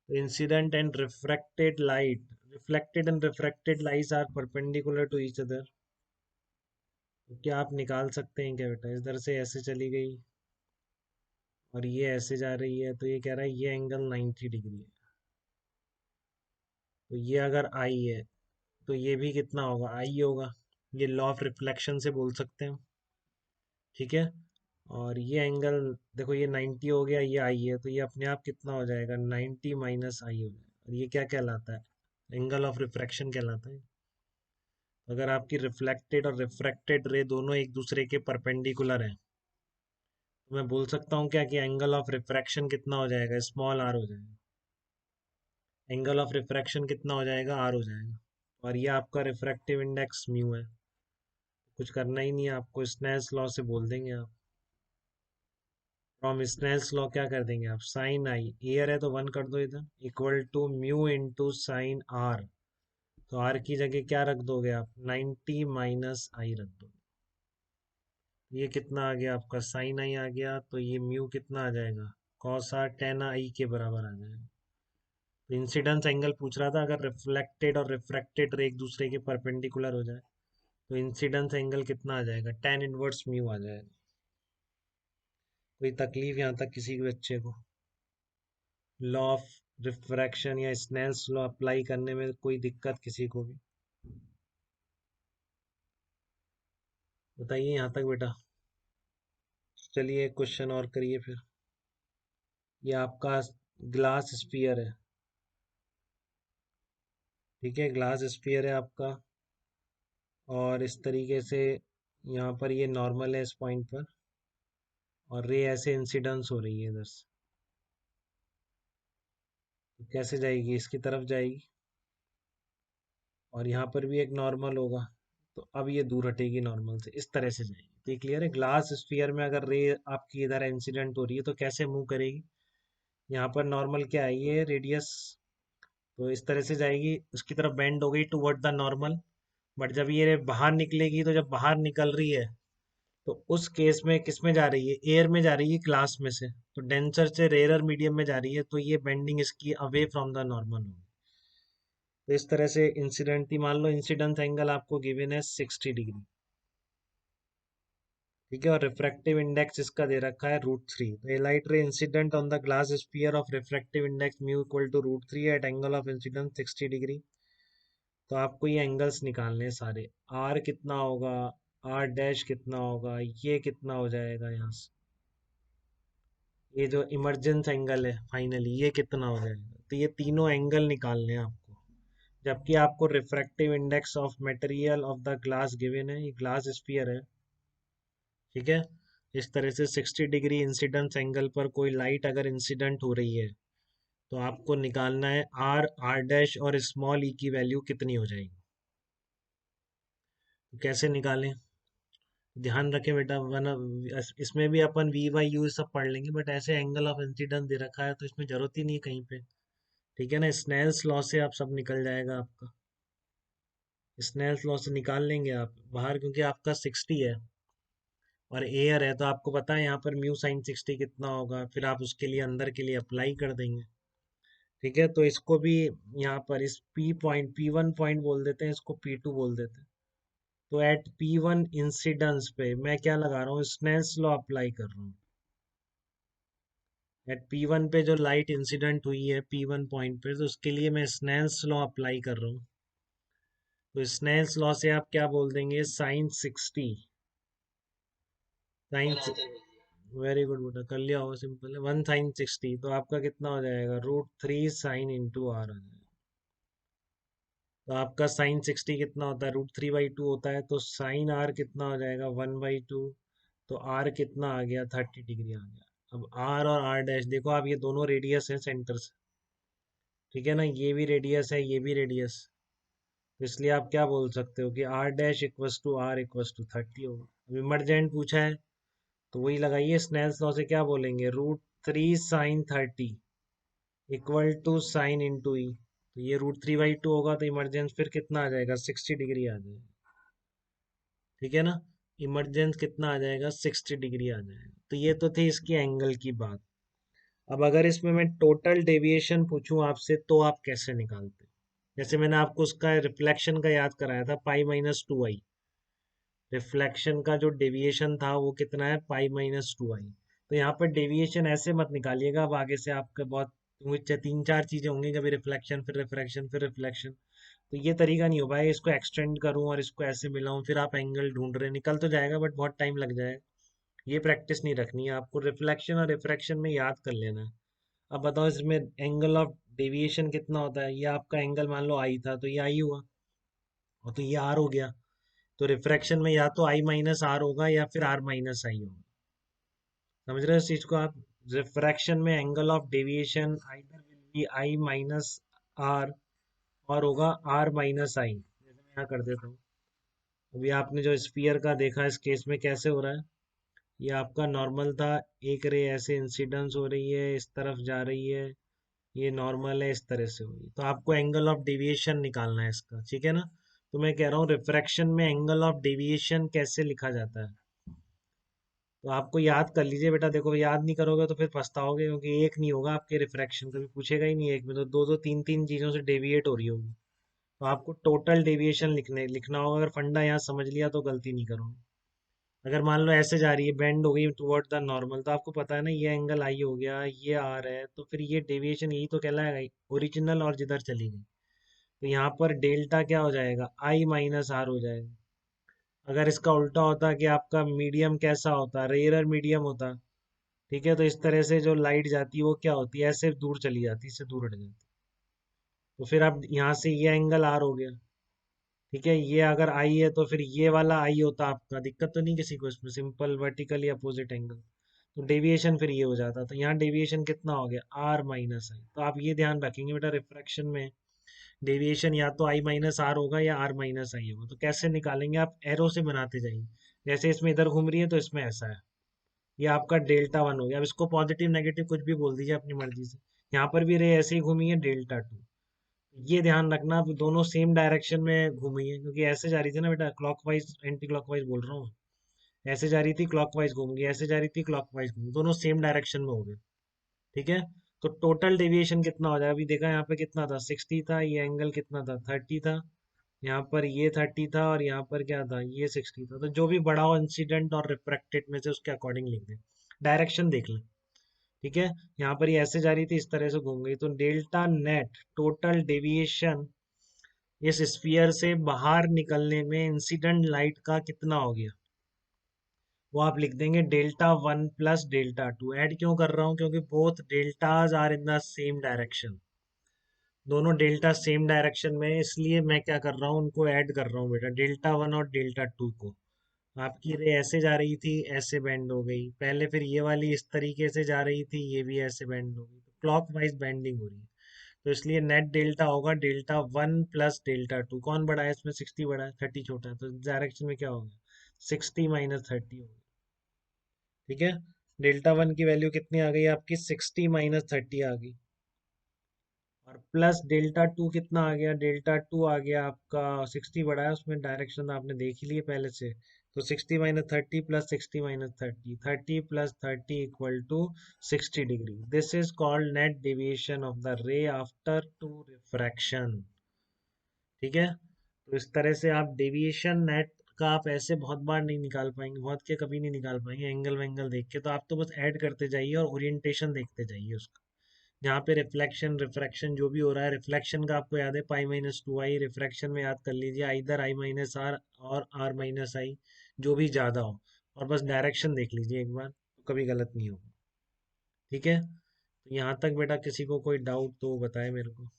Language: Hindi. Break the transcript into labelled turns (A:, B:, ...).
A: तो incident and reflected and refracted lights are perpendicular to each other. तो क्या आप निकाल सकते हैं क्या बेटा? इधर से ऐसे चली गई और ये ऐसे जा रही है, तो ये कह रहा है ये एंगल 90 डिग्री है। तो ये अगर आई है तो ये भी कितना होगा? आई होगा। ये लॉ ऑफ रिफ्लेक्शन से बोल सकते हैं, ठीक है। और ये एंगल देखो, ये 90 हो गया, ये आई है, तो ये अपने आप कितना हो जाएगा? 90 माइनस आई हो जाएगा। और ये क्या कहलाता है? एंगल ऑफ रिफ्रैक्शन कहलाता है। अगर आपकी रिफ्लेक्टेड और रिफ्रैक्टेड रे दोनों एक दूसरे के परपेंडिकुलर हैं, तो मैं बोल सकता हूँ क्या कि एंगल ऑफ रिफ्रैक्शन कितना हो जाएगा? स्मॉल आर हो जाएगा। एंगल ऑफ रिफ्रैक्शन कितना हो जाएगा? आर हो जाएगा। और ये आपका रिफ्रैक्टिव इंडेक्स म्यू है। कुछ करना ही नहीं है आपको, स्नेल्स लॉ से बोल देंगे आप। फ्रॉम स्नेल्स लॉ क्या कर देंगे आप? साइन आई, एयर है तो 1 कर दो इधर, equal to mu into sine R. तो आर की जगह क्या रख दोगे आप? 90 माइनस आई रख दो। ये कितना आ गया आपका? साइन आई आ गया। तो ये म्यू कितना आ जाएगा? कॉस आर टेन आई के बराबर आ जाएगा। तो इंसिडेंस एंगल पूछ रहा था, अगर रिफ्लेक्टेड और रिफ्रैक्टेड रे एक दूसरे के परपेंडिकुलर हो जाए तो इंसिडेंस एंगल कितना आ जाएगा? टेन इनवर्स म्यू आ जाएगा। कोई तकलीफ यहाँ तक किसी के बच्चे को? लॉ ऑफ रिफ्रैक्शन या स्नेल्स लॉ अप्लाई करने में कोई दिक्कत किसी को भी? बताइए यहाँ तक बेटा। चलिए एक क्वेश्चन और करिए फिर। ये आपका ग्लास स्फीयर है, ठीक है। ग्लास स्फीयर है आपका, और इस तरीके से यहाँ पर ये नॉर्मल है इस पॉइंट पर, और रे ऐसे इंसिडेंस हो रही है इधर से। तो कैसे जाएगी? इसकी तरफ जाएगी, और यहाँ पर भी एक नॉर्मल होगा। तो अब ये दूर हटेगी नॉर्मल से, इस तरह से जाएगी। तो ये क्लियर है? ग्लास स्फीयर में अगर रे आपकी इधर इंसिडेंट हो रही है तो कैसे मूव करेगी? यहाँ पर नॉर्मल क्या है? ये रेडियस। तो इस तरह से जाएगी, उसकी तरफ बेंड हो गई टुवर्ड द नॉर्मल। बट जब ये बाहर निकलेगी, तो जब बाहर निकल रही है तो उस केस में किस में जा रही है? एयर में जा रही है, क्लास में से। तो डेंसर से रेयर मीडियम में जा रही है, तो ये बेंडिंग इसकी अवे फ्रॉम द नॉर्मल होगी। तो इस तरह से इंसिडेंट थी। मान लो इंसिडेंस एंगल आपको गिवन है 60 डिग्री, ठीक है। और रिफ्रैक्टिव इंडेक्स इसका दे रखा है √3। तो a light ray incident on the glass sphere of refractive index mu equal to √3 at angle of incidence 60 degree. तो आपको ये एंगल्स निकालने हैं सारे। आर कितना होगा? आर डैश कितना होगा? ये कितना हो जाएगा यहाँ से? ये जो इमरजेंस एंगल है फाइनली, ये कितना हो जाएगा? तो ये तीनों एंगल निकालने हैं आपको। जबकि आपको refractive index of material of the glass given है, ये ग्लास स्फीयर है, ठीक है। इस तरह से 60 डिग्री इंसिडेंस एंगल पर कोई लाइट अगर इंसिडेंट हो रही है, तो आपको निकालना है आर, आर डैश और स्मॉल ई की वैल्यू कितनी हो जाएगी। तो कैसे निकालें? ध्यान रखें बेटा, वरना इसमें भी अपन वी वाई यू सब पढ़ लेंगे, बट ऐसे एंगल ऑफ इंसिडेंस दे रखा है तो इसमें जरूरत ही नहीं है कहीं पे, ठीक है ना। स्नेल्स लॉ से आप सब निकल जाएगा आपका। स्नेल्स लॉ से निकाल लेंगे आप बाहर, क्योंकि आपका 60 है और एयर है, तो आपको पता है यहाँ पर म्यू साइन 60 कितना होगा, फिर आप उसके लिए अंदर के लिए अप्लाई कर देंगे, ठीक है। तो इसको भी यहाँ पर इस पी पॉइंट, P1 पॉइंट बोल देते हैं, इसको P2 बोल देते हैं। तो एट P1 इंसिडेंस पे मैं क्या लगा रहा हूँ? स्नेल्स लॉ अप्लाई कर रहा हूँ। एट P1 पे जो लाइट इंसिडेंट हुई है P1 पॉइंट पे, तो उसके लिए मैं स्नेल्स लॉ अप्लाई कर रहा हूँ। तो स्नेल्स लॉ से आप क्या बोल देंगे? साइन 60, साइन, वेरी गुड बेटा, कर लिया होगा, सिंपल है। 1 साइन 60, तो आपका कितना हो जाएगा? √3 साइन इंटू आर आ जाएगा। तो आपका साइन 60 कितना होता है? √3/2 होता है। तो साइन आर कितना हो जाएगा? 1/2। तो आर कितना आ गया? 30 डिग्री आ गया। अब आर और आर डैश देखो आप, ये दोनों रेडियस है सेंटर से, ठीक है ना। ये भी रेडियस है, ये भी रेडियस। तो इसलिए आप क्या बोल सकते हो कि R dash equals to R equals to 30 होगा। अब इमरजेंट पूछा है तो वही लगाइए। स्नेल्स लॉ से क्या बोलेंगे? √3 sine 30 equal to sine into e. तो ये √3/2 होगा, तो इमरजेंस फिर कितना आ जाएगा? 60 डिग्री आ जाएगा, ठीक है ना। इमरजेंस कितना आ जाएगा? 60 डिग्री आ जाएगा। तो ये तो थी इसकी एंगल की बात। अब अगर इसमें मैं टोटल डेविएशन पूछूं आपसे तो आप कैसे निकालते? जैसे मैंने आपको उसका रिफ्लेक्शन का याद कराया था, पाई-2 आई। रिफ्लेक्शन का जो डेविएशन था वो कितना है, पाई-2 आई। तो यहाँ पर डेविएशन ऐसे मत निकालिएगा, अब आगे से आपके बहुत तीन चार चीजें होंगी, कभी रिफ्लेक्शन फिर रिफ्लेक्शन फिर रिफ्लेक्शन। तो ये तरीका नहीं हो पाएगा, इसको एक्सटेंड करूं और इसको ऐसे मिलाऊं, फिर आप एंगल ढूंढ रहे हैं, निकल तो जाएगा बट बहुत टाइम लग जाएगा। ये प्रैक्टिस नहीं रखनी है आपको, रिफ्लेक्शन और रिफ्रैक्शन में याद कर लेना है। अब बताओ इसमें एंगल ऑफ डेविएशन कितना होता है, ये आपका एंगल मान लो आई था तो ये आई हुआ, और तो ये आर हो गया। तो रिफ्रैक्शन में या तो आई माइनस आर होगा या फिर आर माइनस आई होगा। समझ रहे हो इस चीज को आप? रिफ्रैक्शन में angle of deviation either will be I minus R, और होगा आर माइनस आई। जैसे मैं यहाँ कर देता हूँ, अभी आपने जो स्फीयर का देखा इस केस में कैसे हो रहा है, ये आपका नॉर्मल था, एक रे ऐसे इंसिडेंस हो रही है, इस तरफ जा रही है, ये नॉर्मल है, इस तरह से होगी, तो आपको एंगल ऑफ डेविएशन निकालना है इसका, ठीक है ना? तो मैं कह रहा हूँ रिफ्रैक्शन में एंगल ऑफ डेविएशन कैसे लिखा जाता है, तो आपको याद कर लीजिए बेटा। देखो याद नहीं करोगे तो फिर पछताओगे, क्योंकि एक नहीं होगा आपके, रिफ्रैक्शन कभी पूछेगा ही नहीं एक में, तो दो दो तीन तीन चीजों से डेविएट हो रही होगी। तो आपको टोटल डेविएशन लिखना होगा, अगर फंडा यहाँ समझ लिया तो गलती नहीं करोगे। अगर मान लो ऐसे जा रही है, बेंड हो गई टुवर्ड द नॉर्मल, तो आपको पता है ना ये एंगल आई हो गया, ये आर है, तो फिर ये डेविएशन यही तो कहलाएगा, ओरिजिनल और जिधर चली गई। तो यहाँ पर डेल्टा क्या हो जाएगा, आई माइनस आर हो जाएगा। अगर इसका उल्टा होता कि आपका मीडियम कैसा होता, रेयरर मीडियम होता, ठीक है, तो इस तरह से जो लाइट जाती है वो क्या होती है, ऐसे दूर चली जाती है, इससे दूर हट जाती है। तो फिर अब यहाँ से ये एंगल आर हो गया, ठीक है, ये अगर आई है तो फिर ये वाला आई होता आपका, दिक्कत तो नहीं किसी को इसमें, सिंपल वर्टिकली अपोजिट एंगल। तो डेविएशन फिर ये हो जाता, तो यहाँ डेविएशन कितना हो गया, आर माइनस आई। तो आप ये ध्यान रखेंगे बेटा, रिफ्रैक्शन में डेविएशन या तो आई माइनस आर होगा या आर माइनस आई होगा। तो कैसे निकालेंगे, आप एरो से बनाते जाइए, जैसे इसमें इधर घूम रही है तो इसमें ऐसा है, ये आपका डेल्टा 1 हो गया। अब इसको पॉजिटिव नेगेटिव कुछ भी बोल दीजिए अपनी मर्जी से, यहाँ पर भी रे ऐसे ही घूमी है, डेल्टा 2। ये ध्यान रखना, अब दोनों सेम डायरेक्शन में घूमी है, क्योंकि ऐसे जा रही थी ना बेटा, क्लॉकवाइज एंटी क्लॉकवाइज बोल रहा हूँ, ऐसे जा रही थी क्लॉकवाइज घूम गई, ऐसे जा रही थी क्लॉकवाइज घूम, दोनों सेम डायरेक्शन में हो गए, ठीक है। तो टोटल डेविएशन कितना हो जाएगा, अभी देखा यहाँ पे कितना था, 60 था, ये एंगल कितना था, 30 था, यहाँ पर ये 30 था, और यहाँ पर क्या था, ये 60 था। तो जो भी बड़ा हो इंसिडेंट और रिफ्रैक्टेड में से उसके अकॉर्डिंग लिख दें, डायरेक्शन देख लें, ठीक है। यहाँ पर ये ऐसे जा रही थी, इस तरह से घूम गई, तो डेल्टा नेट टोटल डेविएशन इस स्फीयर से बाहर निकलने में इंसिडेंट लाइट का कितना हो गया, वो आप लिख देंगे डेल्टा 1 प्लस डेल्टा 2। ऐड क्यों कर रहा हूँ, क्योंकि both deltas are in the same direction, दोनों डेल्टा सेम डायरेक्शन में है, इसलिए मैं क्या कर रहा हूँ, उनको ऐड कर रहा हूँ बेटा, डेल्टा 1 और डेल्टा 2 को। आपकी रे ऐसे जा रही थी, ऐसे बेंड हो गई पहले, फिर ये वाली इस तरीके से जा रही थी, ये भी ऐसे बेंड हो गई, तो क्लॉक वाइज बेंडिंग हो रही है। तो इसलिए नेट डेल्टा होगा डेल्टा 1 प्लस डेल्टा 2। कौन बड़ा है इसमें, 60 बड़ा है, 30 छोटा है, तो डायरेक्शन में क्या होगा, 60 - 30 होगा, ठीक है। डेल्टा 1 की वैल्यू कितनी आ गई आपकी, 60 - 30 आ गई, और प्लस डेल्टा 2 कितना आ गया, डेल्टा 2 आ गया आपका, 60 बड़ा है, उसमें डायरेक्शन आपने देख ही लिए पहले से। तो 60 - 30 plus 60 - 30, 30 + 30 = 60 degree. This is called net deviation of the रे आफ्टर टू रिफ्रैक्शन, ठीक है। तो इस तरह से आप डेविएशन नेट का आप ऐसे बहुत बार नहीं निकाल पाएंगे, बहुत के कभी नहीं निकाल पाएंगे एंगल वेंगल देख के, तो आप तो बस ऐड करते जाइए और ओरिएंटेशन देखते जाइए उसका। जहाँ पे रिफ्लेक्शन रिफ्रैक्शन जो भी हो रहा है, रिफ्लेक्शन का आपको याद है पाई-2 आई, रिफ्रैक्शन में याद कर लीजिए इधर आई माइनस आर और आर माइनस आई, जो भी ज़्यादा हो, और बस डायरेक्शन देख लीजिए एक बार, तो कभी गलत नहीं होगा, ठीक है। तो यहाँ तक बेटा किसी को कोई डाउट तो बताए मेरे को।